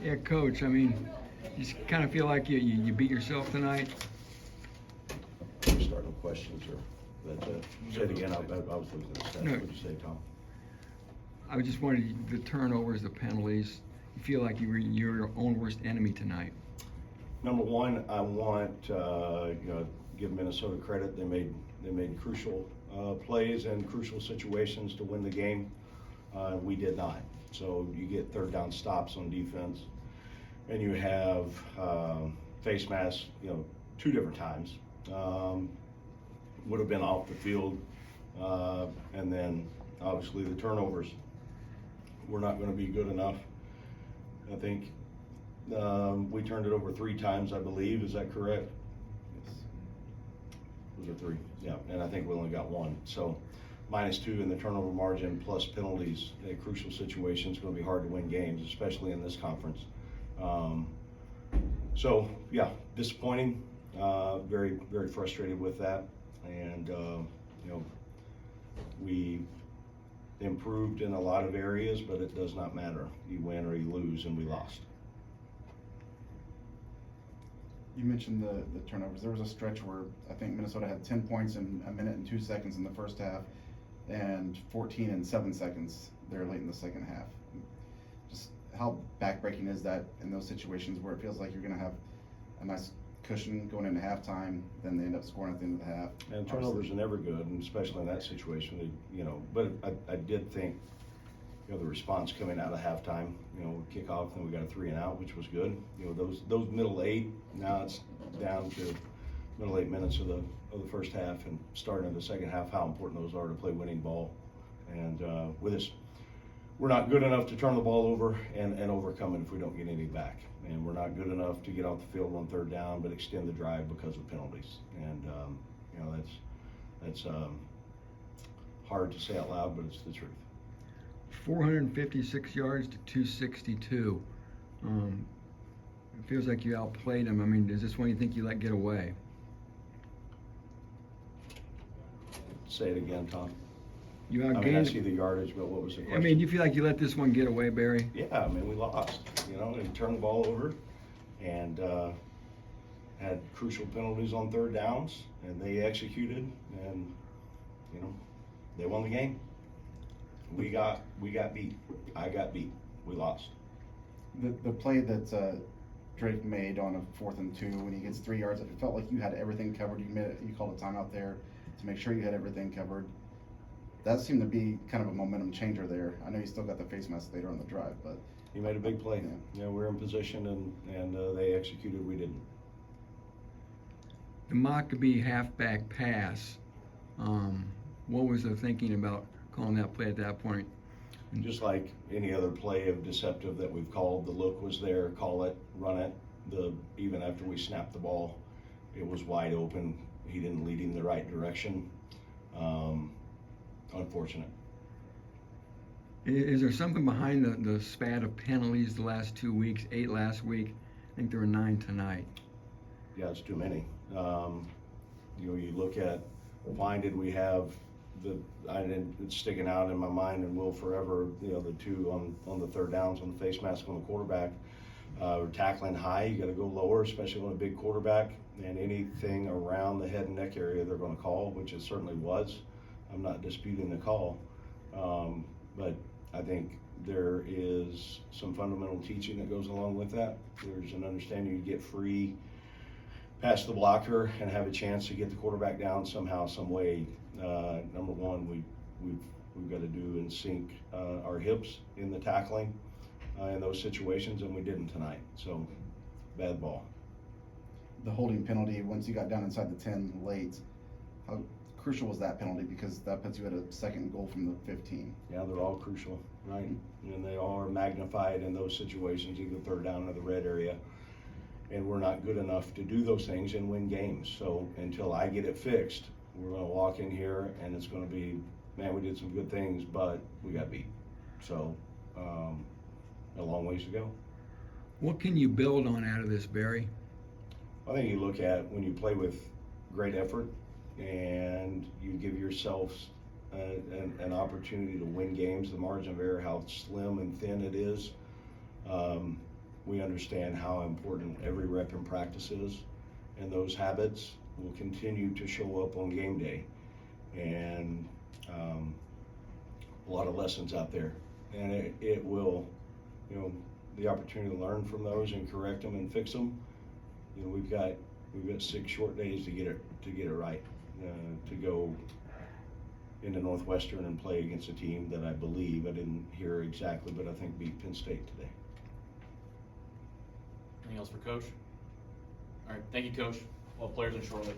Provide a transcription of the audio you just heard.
Yeah, Coach, I mean, you kind of feel like you beat yourself tonight? You start with questions or say it again. I was losing the steps. No. What did you say, Tom? I just wanted the turnovers, the penalties. You feel like you were your own worst enemy tonight. Number one, I want give Minnesota credit. They made crucial plays and crucial situations to win the game. We did not. So you get third down stops on defense, and you have face masks. 2 different times. Would have been off the field, and then obviously the turnovers were not going to be good enough. I think we turned it over 3 times, I believe. Is that correct? Yes. Was it 3? Yeah, and I think we only got 1. So -2 in the turnover margin plus penalties in crucial situations. Going to be hard to win games, especially in this conference. So yeah, disappointing. Very, very frustrated with that, and we improved in a lot of areas, but it does not matter. You win or you lose, and we lost. You mentioned the turnovers. There was a stretch where I think Minnesota had 10 points in 1 minute and 2 seconds in the first half, and 14 in 7 seconds there late in the second half. Just how backbreaking is that in those situations where it feels like you're going to have a nice cushion going into halftime, then they end up scoring at the end of the half? And turnovers are never good, and especially in that situation. But I did think the response coming out of halftime, kickoff, and we got a 3 and out, which was good. Those middle 8. Now it's down to middle 8 minutes of the first half and starting in the second half. How important those are to play winning ball, and with us, we're not good enough to turn the ball over and overcome it if we don't get any back. And we're not good enough to get off the field on third down, but extend the drive because of penalties. And that's hard to say out loud, but it's the truth. 456 yards to 262. It feels like you outplayed them. I mean, is this one you think you let get away? Say it again, Tom. You I outgained. see the yardage, but what was the question? I mean, do you feel like you let this one get away, Barry? Yeah, we lost. And turned the ball over, and had crucial penalties on third downs, and they executed, and they won the game. We got beat. I got beat. We lost. The play that Drake made on a 4th and 2 when he gets 3 yards, it felt like you had everything covered. You called a timeout there to make sure you had everything covered. That seemed to be kind of a momentum changer there. I know you still got the face mask later on the drive, but he made a big play. Yeah, we were in position, and they executed. We didn't. The Maccabee halfback pass. What was the thinking about calling that play at that point? Just like any other play of deceptive that we've called, the look was there. Call it, run it. Even after we snapped the ball, it was wide open. He didn't lead in the right direction. Unfortunate. Is there something behind the spat of penalties the last 2 weeks? 8 last week. I think there were 9 tonight. Yeah, it's too many. You look at why did we have it's sticking out in my mind and will forever. The 2 on the third downs on the face mask on the quarterback. We're tackling high. You got to go lower, especially on a big quarterback. And anything around the head and neck area they're going to call, which it certainly was. I'm not disputing the call, but I think there is some fundamental teaching that goes along with that. There's an understanding you get free past the blocker and have a chance to get the quarterback down somehow, some way. Number one, we've got to do and sink our hips in the tackling in those situations, and we didn't tonight. So bad ball. the holding penalty, once you got down inside the 10 late, how crucial was that penalty? Because that puts you at a second goal from the 15. Yeah, they're all crucial, right? And they all are magnified in those situations, either third down or the red area. And we're not good enough to do those things and win games. So until I get it fixed, we're going to walk in here and it's going to be, man, we did some good things, but we got beat. So a long ways to go. What can you build on out of this, Barry? I think you look at when you play with great effort and you give yourselves an opportunity to win games, the margin of error, how slim and thin it is. we understand how important every rep in practice is, and those habits will continue to show up on game day. And a lot of lessons out there, and it will, you know, the opportunity to learn from those and correct them and fix them. You know, we've got 6 short days to get it right, to go into Northwestern and play against a team that I believe, I didn't hear exactly, but I think beat Penn State today. Anything else for Coach? All right, thank you, Coach. Well, players in shortly.